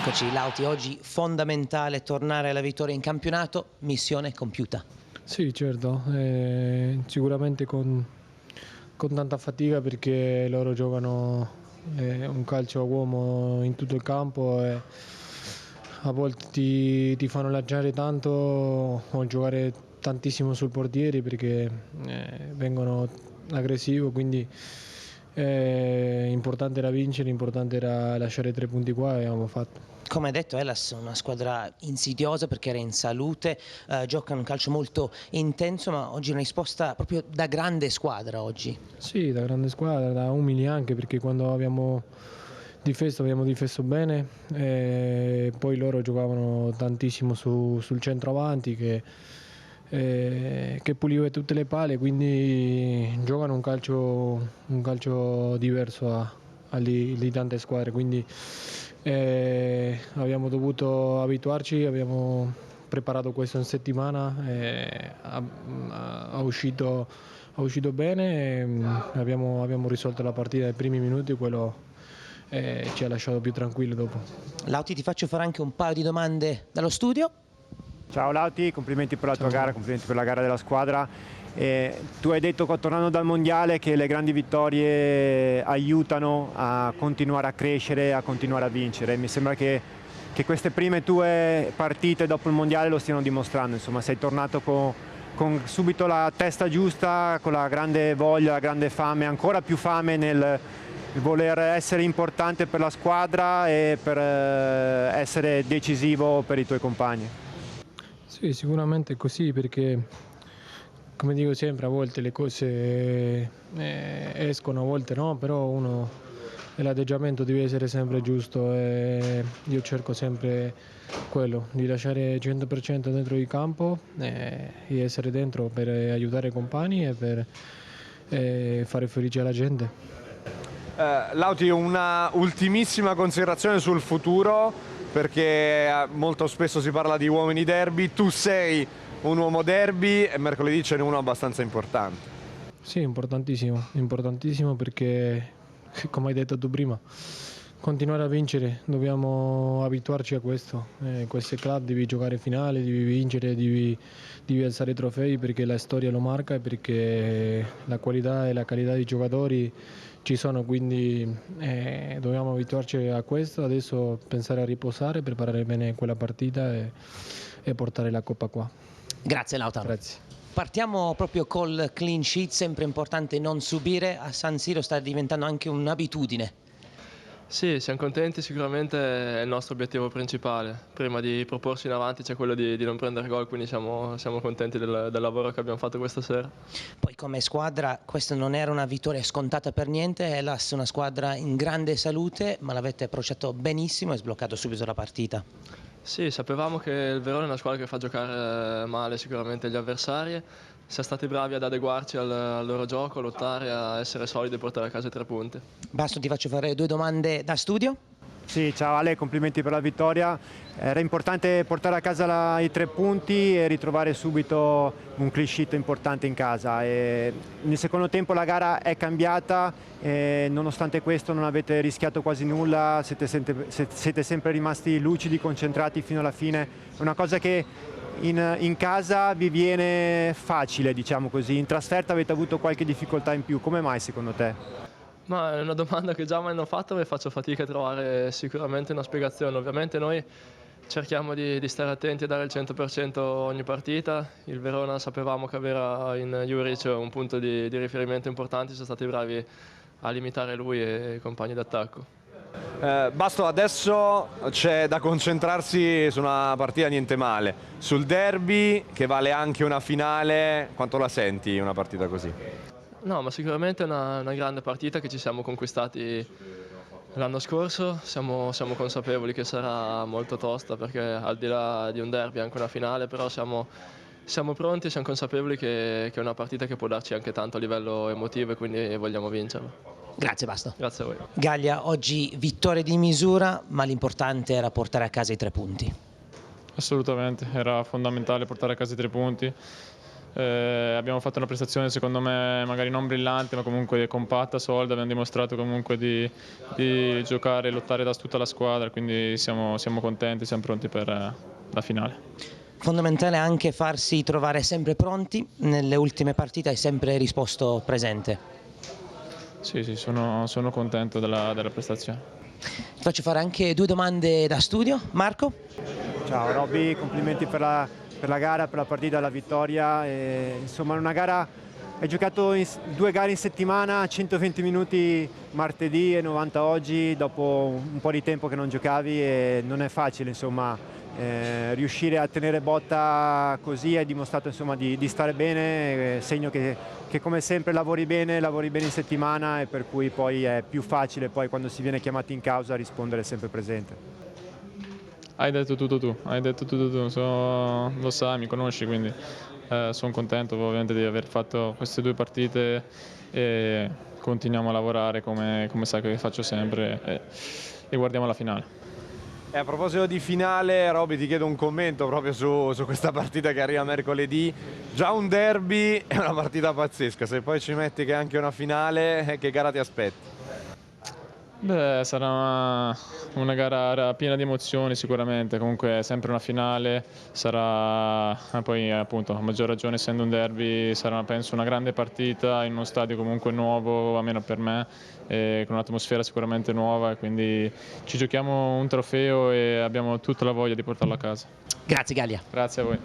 Eccoci, Lauti, oggi fondamentale tornare alla vittoria in campionato, missione compiuta. Sì, certo, sicuramente con tanta fatica perché loro giocano un calcio a uomo in tutto il campo e a volte ti fanno lanciare tanto o giocare tantissimo sul portiere perché vengono aggressivi, quindi importante era vincere, importante era lasciare 3 punti qua e abbiamo fatto. Come hai detto, Hellas è una squadra insidiosa perché era in salute, gioca un calcio molto intenso, ma oggi una risposta proprio da grande squadra oggi. Sì, da grande squadra, da umili anche perché quando abbiamo difeso bene e poi loro giocavano tantissimo sul centravanti che puliva tutte le palle, quindi giocano un calcio diverso di tante squadre, quindi abbiamo dovuto abituarci, abbiamo preparato questo in settimana, ha uscito bene, abbiamo risolto la partita nei primi minuti, quello ci ha lasciato più tranquillo dopo. Lauti, ti faccio fare anche un paio di domande dallo studio. Ciao Lauti, complimenti per la tua gara, complimenti per la gara della squadra. Tu hai detto tornando dal mondiale che le grandi vittorie aiutano a continuare a crescere, a continuare a vincere. Mi sembra che queste prime tue partite dopo il mondiale lo stiano dimostrando. Insomma, sei tornato con subito la testa giusta, con la grande voglia, la grande fame, ancora più fame nel voler essere importante per la squadra e per essere decisivo per i tuoi compagni. Sì, sicuramente è così perché, come dico sempre, a volte le cose escono, a volte no, però l'atteggiamento deve essere sempre giusto e io cerco sempre quello, di lasciare il 100% dentro il campo e essere dentro per aiutare i compagni e per fare felice la gente. Lauti, una ultimissima considerazione sul futuro, perché molto spesso si parla di uomini derby, tu sei un uomo derby e mercoledì ce n'è uno abbastanza importante. Sì, importantissimo perché, come hai detto tu prima, continuare a vincere, dobbiamo abituarci a questo. Questo club devi giocare finale, devi vincere, devi alzare i trofei perché la storia lo marca e perché la qualità e la qualità dei giocatori ci sono, quindi dobbiamo abituarci a questo, adesso pensare a riposare, preparare bene quella partita e portare la coppa qua. Grazie Lautaro. Grazie. Partiamo proprio col clean sheet, sempre importante non subire, a San Siro sta diventando anche un'abitudine. Sì, siamo contenti, sicuramente è il nostro obiettivo principale. Prima di proporsi in avanti c'è quello di non prendere gol, quindi siamo contenti del lavoro che abbiamo fatto questa sera. Poi come squadra questa non era una vittoria scontata per niente, Hellas è una squadra in grande salute, ma l'avete approcciato benissimo e sbloccato subito la partita. Sì, sapevamo che il Verona è una squadra che fa giocare male sicuramente gli avversari. Siamo stati bravi ad adeguarci al loro gioco, a lottare, a essere solidi e portare a casa i 3 punti. Basto, ti faccio fare 2 domande da studio. Sì, ciao Ale, complimenti per la vittoria. Era importante portare a casa i 3 punti e ritrovare subito un clean sheet importante in casa. Nel secondo tempo la gara è cambiata, nonostante questo non avete rischiato quasi nulla, siete sempre rimasti lucidi, concentrati fino alla fine. È una cosa che in casa vi viene facile, diciamo così. In trasferta avete avuto qualche difficoltà in più, come mai secondo te? Ma è una domanda che già mi hanno fatto e faccio fatica a trovare sicuramente una spiegazione. Ovviamente noi cerchiamo di stare attenti e dare il 100% ogni partita. Il Verona sapevamo che aveva in Juric un punto di riferimento importante, siamo stati bravi a limitare lui e i compagni d'attacco. Basto, adesso c'è da concentrarsi su una partita niente male. Sul derby, che vale anche una finale, quanto la senti una partita così? No, ma sicuramente è una grande partita che ci siamo conquistati l'anno scorso. Siamo consapevoli che sarà molto tosta perché al di là di un derby è anche una finale, però siamo pronti e siamo consapevoli che è una partita che può darci anche tanto a livello emotivo e quindi vogliamo vincerla. Grazie, Basto. Grazie a voi. Gaglia, oggi vittoria di misura, ma l'importante era portare a casa i 3 punti. Assolutamente, era fondamentale portare a casa i 3 punti. Abbiamo fatto una prestazione secondo me magari non brillante, ma comunque compatta, solida. Abbiamo dimostrato comunque di giocare e lottare da tutta la squadra, quindi siamo contenti, siamo pronti per la finale. Fondamentale anche farsi trovare sempre pronti, nelle ultime partite hai sempre risposto presente. Sì, sono contento della prestazione. Ti faccio fare anche 2 domande da studio. Marco? Ciao Robby, complimenti per la gara, per la partita, la vittoria. Insomma, una gara, hai giocato 2 gare in settimana, 120 minuti martedì e 90 oggi, dopo un po' di tempo che non giocavi, e non è facile, insomma. Riuscire a tenere botta così, hai dimostrato insomma di stare bene, segno che come sempre lavori bene in settimana, e per cui poi è più facile poi quando si viene chiamati in causa rispondere sempre presente. Hai detto tutto tu, lo sai, mi conosci, quindi sono contento ovviamente di aver fatto queste 2 partite e continuiamo a lavorare come sai che faccio sempre e guardiamo la finale. E a proposito di finale, Robby, ti chiedo un commento proprio su questa partita che arriva mercoledì. Già un derby è una partita pazzesca, se poi ci metti che è anche una finale, che gara ti aspetti? Beh, sarà una gara piena di emozioni sicuramente, comunque è sempre una finale, sarà poi appunto a maggior ragione essendo un derby sarà penso una grande partita in uno stadio comunque nuovo, almeno per me, con un'atmosfera sicuramente nuova, e quindi ci giochiamo un trofeo e abbiamo tutta la voglia di portarlo a casa. Grazie Gallia. Grazie a voi.